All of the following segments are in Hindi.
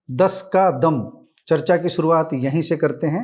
दस का दम चर्चा की शुरुआत यहीं से करते हैं।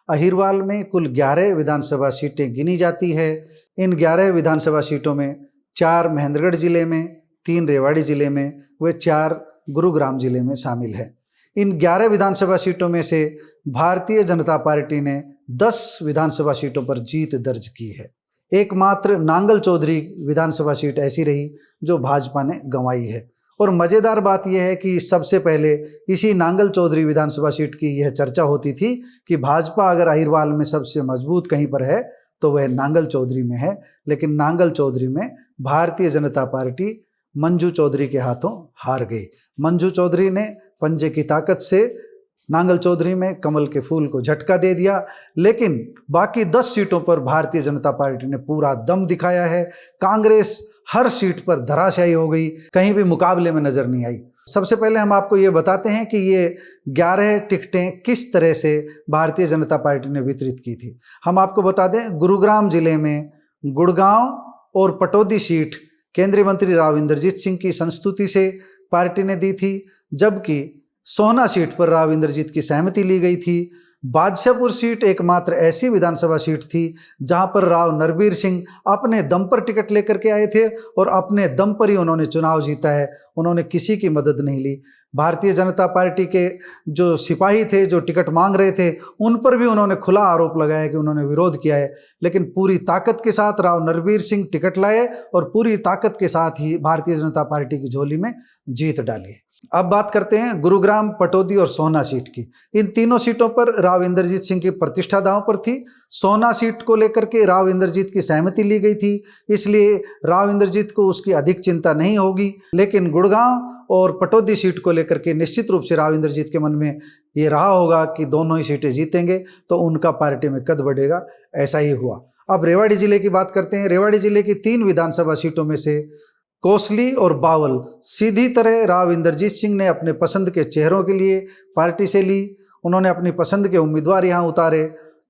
अहिरवाल में कुल 11 विधानसभा सीटें गिनी जाती है। इन 11 विधानसभा सीटों में 4 महेंद्रगढ़ जिले में, 3 रेवाड़ी जिले में, व 4 गुरुग्राम जिले में शामिल है। इन 11 विधानसभा सीटों में से भारतीय जनता पार्टी ने 10 विधानसभा सीटों पर जीत दर्ज की है। एकमात्र नांगल चौधरी विधानसभा सीट ऐसी रही जो भाजपा ने गंवाई है। और मज़ेदार बात यह है कि सबसे पहले इसी नांगल चौधरी विधानसभा सीट की यह चर्चा होती थी कि भाजपा अगर अहिरवाल में सबसे मजबूत कहीं पर है तो वह नांगल चौधरी में है, लेकिन नांगल चौधरी में भारतीय जनता पार्टी मंजू चौधरी के हाथों हार गई। मंजू चौधरी ने पंजे की ताकत से नांगल चौधरी में कमल के फूल को झटका दे दिया, लेकिन बाकी 10 सीटों पर भारतीय जनता पार्टी ने पूरा दम दिखाया है। कांग्रेस हर सीट पर धराशायी हो गई, कहीं भी मुकाबले में नजर नहीं आई। सबसे पहले हम आपको ये बताते हैं कि ये 11 टिकटें किस तरह से भारतीय जनता पार्टी ने वितरित की थी। हम आपको बता दें, गुरुग्राम जिले में गुड़गांव और पटौदी सीट केंद्रीय मंत्री राव इंद्रजीत सिंह की संस्तुति से पार्टी ने दी थी, जबकि सोहना सीट पर राव इंद्रजीत की सहमति ली गई थी। बादशाहपुर सीट एकमात्र ऐसी विधानसभा सीट थी जहां पर राव नरबीर सिंह अपने दम पर टिकट लेकर के आए थे और अपने दम पर ही उन्होंने चुनाव जीता है। उन्होंने किसी की मदद नहीं ली। भारतीय जनता पार्टी के जो सिपाही थे जो टिकट मांग रहे थे, उन पर भी उन्होंने खुला आरोप लगाया कि उन्होंने विरोध किया है, लेकिन पूरी ताकत के साथ राव नरबीर सिंह टिकट लाए और पूरी ताकत के साथ ही भारतीय जनता पार्टी की झोली में जीत डाली। अब बात करते हैं गुरुग्राम, पटौदी और सोहना सीट की। इन तीनों सीटों पर राव इंद्रजीत सिंह की प्रतिष्ठा दांव पर थी। सोहना सीट को लेकर के राव इंद्रजीत की सहमति ली गई थी, इसलिए राव इंद्रजीत को उसकी अधिक चिंता नहीं होगी। लेकिन गुड़गांव और पटौदी सीट को लेकर के निश्चित रूप से राव इंद्रजीत के मन में ये रहा होगा कि दोनों ही सीटें जीतेंगे तो उनका पार्टी में कद बढ़ेगा। ऐसा ही हुआ। अब रेवाड़ी जिले की बात करते हैं। रेवाड़ी जिले की 3 विधानसभा सीटों में से कोसली और बावल सीधी तरह राव इंद्रजीत सिंह ने अपने पसंद के चेहरों के लिए पार्टी से ली। उन्होंने अपनी पसंद के उम्मीदवार यहाँ उतारे,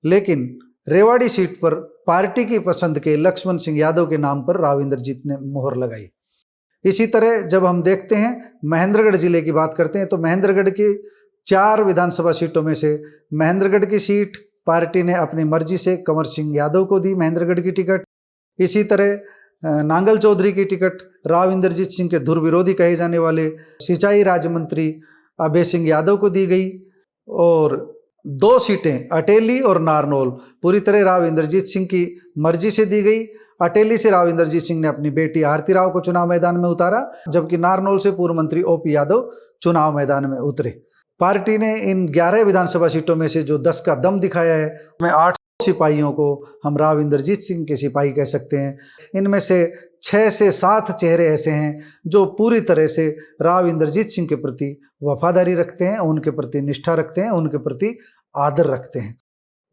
लेकिन रेवाड़ी सीट पर पार्टी की पसंद के लक्ष्मण सिंह यादव के नाम पर राव इंद्रजीत ने मोहर लगाई। इसी तरह जब हम देखते हैं महेंद्रगढ़ जिले की बात करते हैं तो महेंद्रगढ़ की 4 विधानसभा सीटों में से महेंद्रगढ़ की सीट पार्टी ने अपनी मर्जी से कंवर सिंह यादव को दी, महेंद्रगढ़ की टिकट। इसी तरह नांगल चौधरी की टिकट राव इंद्रजीत सिंह के धुर विरोधी कहे जाने वाले सिंचाई राज्य मंत्री अभय सिंह यादव को दी गई। और 2 सीटें अटेली और नारनौल पूरी तरह राव इंद्रजीत सिंह की मर्जी से दी गई। अटेली से राव इंद्रजीत सिंह ने अपनी बेटी आरती राव को चुनाव मैदान में उतारा, जबकि नारनौल से पूर्व मंत्री ओपी यादव चुनाव मैदान में उतरे। पार्टी ने इन 11 विधानसभा सीटों में से जो 10 का दम दिखाया है, उसमें 8 सिपाहियों को हम राव इंद्रजीत सिंह के सिपाही कह सकते हैं। इनमें से 6 से 7 चेहरे ऐसे हैं जो पूरी तरह से राव इंद्रजीत सिंह के प्रति वफादारी रखते हैं, उनके प्रति निष्ठा रखते हैं, उनके प्रति आदर रखते हैं।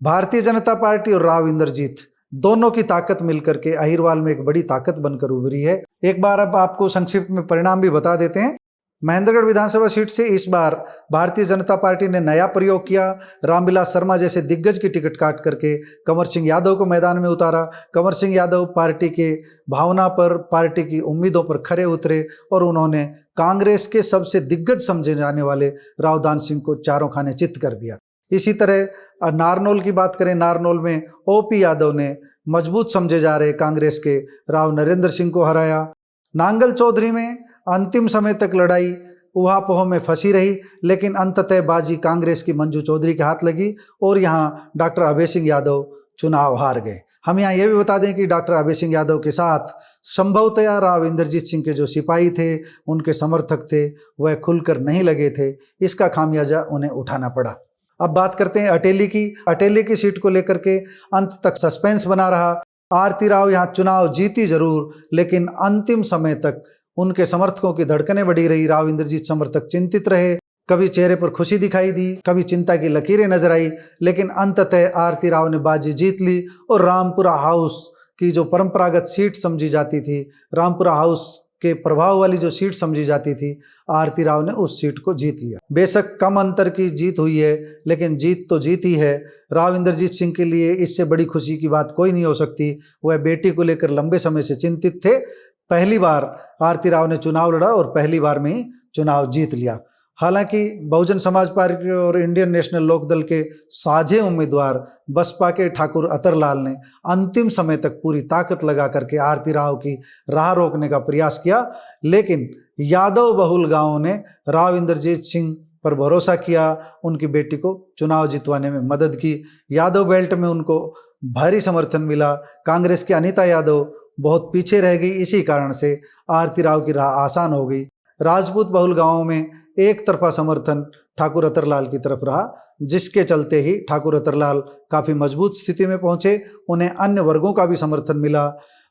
भारतीय जनता पार्टी और राव इंद्रजीत दोनों की ताकत मिलकर के अहिरवाल में एक बड़ी ताकत बनकर उभरी है। एक बार अब आपको संक्षिप्त में परिणाम भी बता देते हैं। महेंद्रगढ़ विधानसभा सीट से इस बार भारतीय जनता पार्टी ने नया प्रयोग किया। रामविलास शर्मा जैसे दिग्गज की टिकट काट करके कंवर सिंह यादव को मैदान में उतारा। कंवर सिंह यादव पार्टी के भावना पर, पार्टी की उम्मीदों पर खरे उतरे और उन्होंने कांग्रेस के सबसे दिग्गज समझे जाने वाले राव दान सिंह को चारों खाने चित्त कर दिया। इसी तरह नारनौल की बात करें, नारनौल में ओपी यादव ने मजबूत समझे जा रहे कांग्रेस के राव नरेंद्र सिंह को हराया। नांगल चौधरी में अंतिम समय तक लड़ाई उहापोह में फंसी रही, लेकिन अंततः बाजी कांग्रेस की मंजू चौधरी के हाथ लगी और यहाँ डॉक्टर अभय सिंह यादव चुनाव हार गए। हम यहाँ ये भी बता दें कि डॉक्टर अभय सिंह यादव के साथ संभवतया राव इंद्रजीत सिंह के जो सिपाही थे, उनके समर्थक थे, वह खुलकर नहीं लगे थे। इसका खामियाजा उन्हें उठाना पड़ा। अब बात करते हैं अटेली की। अटेली की सीट को लेकर के अंत तक सस्पेंस बना रहा। आरती राव यहाँ चुनाव जीती जरूर, लेकिन अंतिम समय तक उनके समर्थकों की धड़कनें बढ़ी रही। राव इंद्रजीत समर्थक चिंतित रहे, कभी चेहरे पर खुशी दिखाई दी, कभी चिंता की लकीरें नजर आई, लेकिन अंततः आरती राव ने बाजी जीत ली और रामपुरा हाउस की जो परंपरागत सीट समझी जाती थी, रामपुरा हाउस के प्रभाव वाली जो सीट समझी जाती थी, आरती राव ने उस सीट को जीत लिया। बेशक कम अंतर की जीत हुई है, लेकिन जीत तो जीत ही है। राव इंद्रजीत सिंह के लिए इससे बड़ी खुशी की बात कोई नहीं हो सकती। वह बेटी को लेकर लंबे समय से चिंतित थे। पहली बार आरती राव ने चुनाव लड़ा और पहली बार में ही चुनाव जीत लिया। हालांकि बहुजन समाज पार्टी और इंडियन नेशनल लोकदल के साझे उम्मीदवार बसपा के ठाकुर अतरलाल ने अंतिम समय तक पूरी ताकत लगा करके आरती राव की राह रोकने का प्रयास किया, लेकिन यादव बहुल गांवों ने राव इंद्रजीत सिंह पर भरोसा किया, उनकी बेटी को चुनाव जितवाने में मदद की। यादव बेल्ट में उनको भारी समर्थन मिला। कांग्रेस की अनीता यादव बहुत पीछे रह गई। इसी कारण से आरती राव की राह आसान हो गई। राजपूत बहुल गांवों में एक तरफा समर्थन ठाकुर अतरलाल की तरफ रहा, जिसके चलते ही ठाकुर अतरलाल काफ़ी मजबूत स्थिति में पहुंचे। उन्हें अन्य वर्गों का भी समर्थन मिला।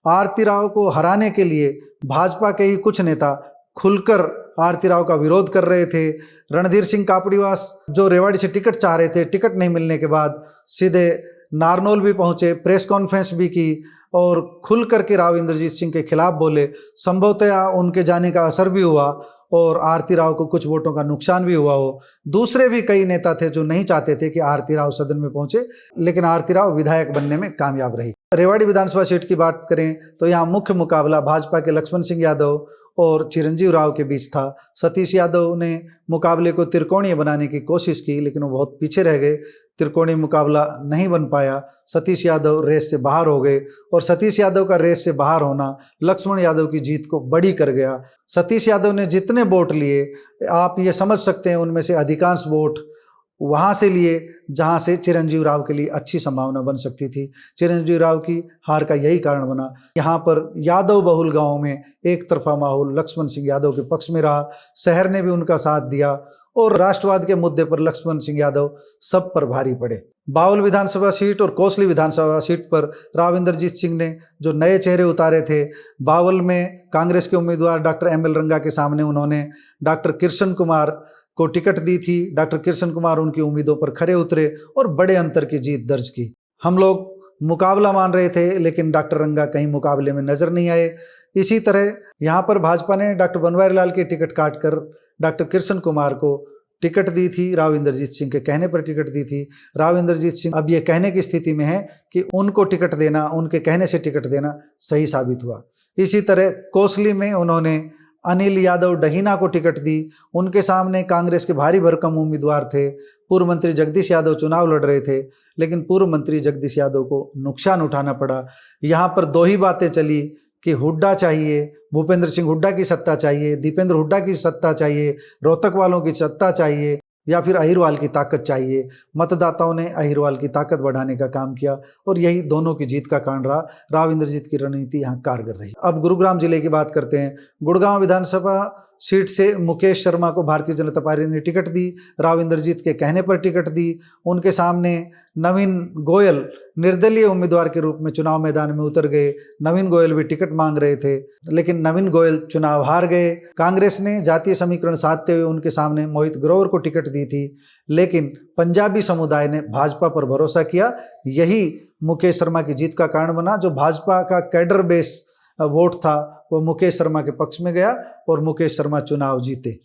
आरती राव को हराने के लिए भाजपा के ही कुछ नेता खुलकर आरती राव का विरोध कर रहे थे। रणधीर सिंह कापड़ीवास जो रेवाड़ी से टिकट चाह रहे थे, टिकट नहीं मिलने के बाद सीधे नारनौल भी पहुंचे, प्रेस कॉन्फ्रेंस भी की और खुल करके राव इंद्रजीत सिंह के खिलाफ बोले। संभवतया उनके जाने का असर भी हुआ और आरती राव को कुछ वोटों का नुकसान भी हुआ हो। दूसरे भी कई नेता थे जो नहीं चाहते थे कि आरती राव सदन में पहुंचे, लेकिन आरती राव विधायक बनने में कामयाब रही। रेवाड़ी विधानसभा सीट की बात करें तो यहाँ मुख्य मुकाबला भाजपा के लक्ष्मण सिंह यादव और चिरंजीव राव के बीच था। सतीश यादव ने मुकाबले को त्रिकोणीय बनाने की कोशिश की, लेकिन वो बहुत पीछे रह गए। त्रिकोणीय मुकाबला नहीं बन पाया। सतीश यादव रेस से बाहर हो गए और सतीश यादव का रेस से बाहर होना लक्ष्मण यादव की जीत को बड़ी कर गया। सतीश यादव ने जितने वोट लिए, आप ये समझ सकते हैं उनमें से अधिकांश वोट वहाँ से लिए जहाँ से चिरंजीव राव के लिए अच्छी संभावना बन सकती थी। चिरंजीव राव की हार का यही कारण बना। यहाँ पर यादव बहुल गांव में एक तरफा माहौल लक्ष्मण सिंह यादव के पक्ष में रहा। शहर ने भी उनका साथ दिया और राष्ट्रवाद के मुद्दे पर लक्ष्मण सिंह यादव सब पर भारी पड़े। बावल विधानसभा सीट और कोसली विधानसभा सीट पर राव इंद्रजीत सिंह ने जो नए चेहरे उतारे थे, बावल में कांग्रेस के उम्मीदवार डॉक्टर एम एल रंगा के सामने उन्होंने डॉक्टर कृष्ण कुमार को टिकट दी थी। डॉक्टर कृष्ण कुमार उनकी उम्मीदों पर खरे उतरे और बड़े अंतर की जीत दर्ज की। हम लोग मुकाबला मान रहे थे, लेकिन डॉक्टर रंगा कहीं मुकाबले में नजर नहीं आए। इसी तरह यहाँ पर भाजपा ने डॉक्टर बनवारी लाल की टिकट काटकर डॉक्टर कृष्ण कुमार को टिकट दी थी। राव इंद्रजीत सिंह के कहने पर टिकट दी थी। राव इंद्रजीत सिंह अब ये कहने की स्थिति में है कि उनको टिकट देना, उनके कहने से टिकट देना सही साबित हुआ। इसी तरह कोसली में उन्होंने अनिल यादव डहीना को टिकट दी। उनके सामने कांग्रेस के भारी भरकम उम्मीदवार थे। पूर्व मंत्री जगदीश यादव चुनाव लड़ रहे थे, लेकिन पूर्व मंत्री जगदीश यादव को नुकसान उठाना पड़ा। यहाँ पर दो ही बातें चली कि हुड्डा चाहिए, भूपेंद्र सिंह हुड्डा की सत्ता चाहिए, दीपेंद्र हुड्डा की सत्ता चाहिए, रोहतक वालों की सत्ता चाहिए, या फिर अहिरवाल की ताकत चाहिए। मतदाताओं ने अहिरवाल की ताकत बढ़ाने का काम किया और यही दोनों की जीत का कारण रहा। राव इंद्रजीत की रणनीति यहाँ कारगर रही। अब गुरुग्राम जिले की बात करते हैं। गुड़गांव विधानसभा सीट से मुकेश शर्मा को भारतीय जनता पार्टी ने टिकट दी। राव इंद्रजीत के कहने पर टिकट दी। उनके सामने नवीन गोयल निर्दलीय उम्मीदवार के रूप में चुनाव मैदान में उतर गए। नवीन गोयल भी टिकट मांग रहे थे, लेकिन नवीन गोयल चुनाव हार गए। कांग्रेस ने जातीय समीकरण साधते हुए उनके सामने मोहित ग्रोवर को टिकट दी थी, लेकिन पंजाबी समुदाय ने भाजपा पर भरोसा किया। यही मुकेश शर्मा की जीत का कारण बना। जो भाजपा का कैडर बेस वोट था वो मुकेश शर्मा के पक्ष में गया और मुकेश शर्मा चुनाव जीते।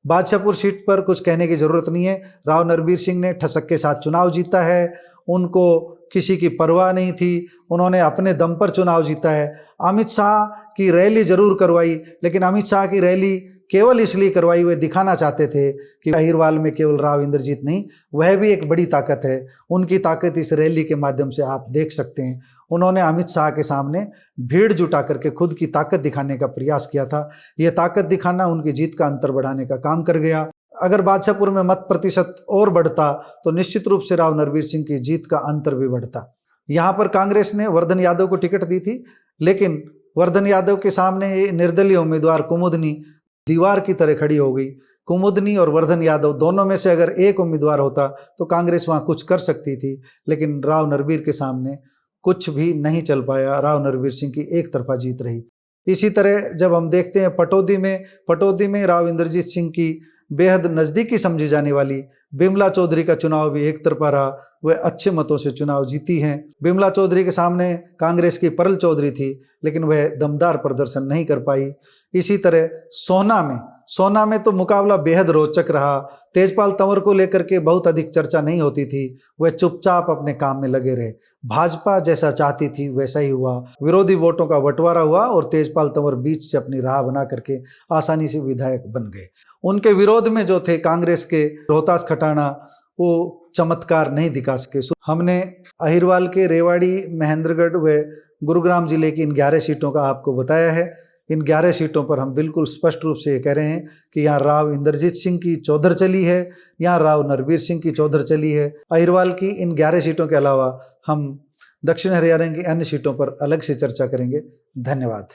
बादशाहपुर सीट पर कुछ कहने की जरूरत नहीं है। राव नरबीर सिंह ने ठसक के साथ चुनाव जीता है। उनको किसी की परवाह नहीं थी, उन्होंने अपने दम पर चुनाव जीता है। अमित शाह की रैली जरूर करवाई, लेकिन अमित शाह की रैली केवल इसलिए करवाई, वे दिखाना चाहते थे कि अहिरवाल में केवल राव इंद्रजीत नहीं, वह भी एक बड़ी ताकत है। उनकी ताकत इस रैली के माध्यम से आप देख सकते हैं। उन्होंने अमित शाह के सामने भीड़ जुटा करके खुद की ताकत दिखाने का प्रयास किया था। यह ताकत दिखाना उनकी जीत का अंतर बढ़ाने का काम कर गया। अगर बादशाहपुर में मत प्रतिशत और बढ़ता तो निश्चित रूप से राव नरबीर सिंह की जीत का अंतर भी बढ़ता। यहाँ पर कांग्रेस ने वर्धन यादव को टिकट दी थी, लेकिन वर्धन यादव के सामने निर्दलीय उम्मीदवार कुमुदनी दीवार की तरह खड़ी हो गई। कुमुदनी और वर्धन यादव दोनों में से अगर एक उम्मीदवार होता तो कांग्रेस वहाँ कुछ कर सकती थी, लेकिन राव नरबीर के सामने कुछ भी नहीं चल पाया। राव नरबीर सिंह की एक तरफा जीत रही। इसी तरह जब हम देखते हैं पटौदी में राव इंद्रजीत सिंह की बेहद नज़दीकी समझी जाने वाली बिमला चौधरी का चुनाव भी एक तरफा रहा। वह अच्छे मतों से चुनाव जीती हैं। बिमला चौधरी के सामने कांग्रेस की परल चौधरी थी, लेकिन वह दमदार प्रदर्शन नहीं कर पाई। इसी तरह सोना में तो मुकाबला बेहद रोचक रहा। तेजपाल तंवर को लेकर के बहुत अधिक चर्चा नहीं होती थी, वह चुपचाप अपने काम में लगे रहे। भाजपा जैसा चाहती थी वैसा ही हुआ, विरोधी वोटों का बंटवारा हुआ और तेजपाल तंवर बीच से अपनी राह बना करके आसानी से विधायक बन गए। उनके विरोध में जो थे कांग्रेस के रोहतास खटाना, वो चमत्कार नहीं दिखा सके। हमने अहिरवाल के रेवाड़ी, महेंद्रगढ़ व गुरुग्राम जिले की इन 11 सीटों का आपको बताया है। इन 11 सीटों पर हम बिल्कुल स्पष्ट रूप से ये कह रहे हैं कि यहाँ राव इंद्रजीत सिंह की चौधर चली है, यहाँ राव नरवीर सिंह की चौधर चली है। अहिरवाल की इन 11 सीटों के अलावा हम दक्षिण हरियाणा की अन्य सीटों पर अलग से चर्चा करेंगे। धन्यवाद।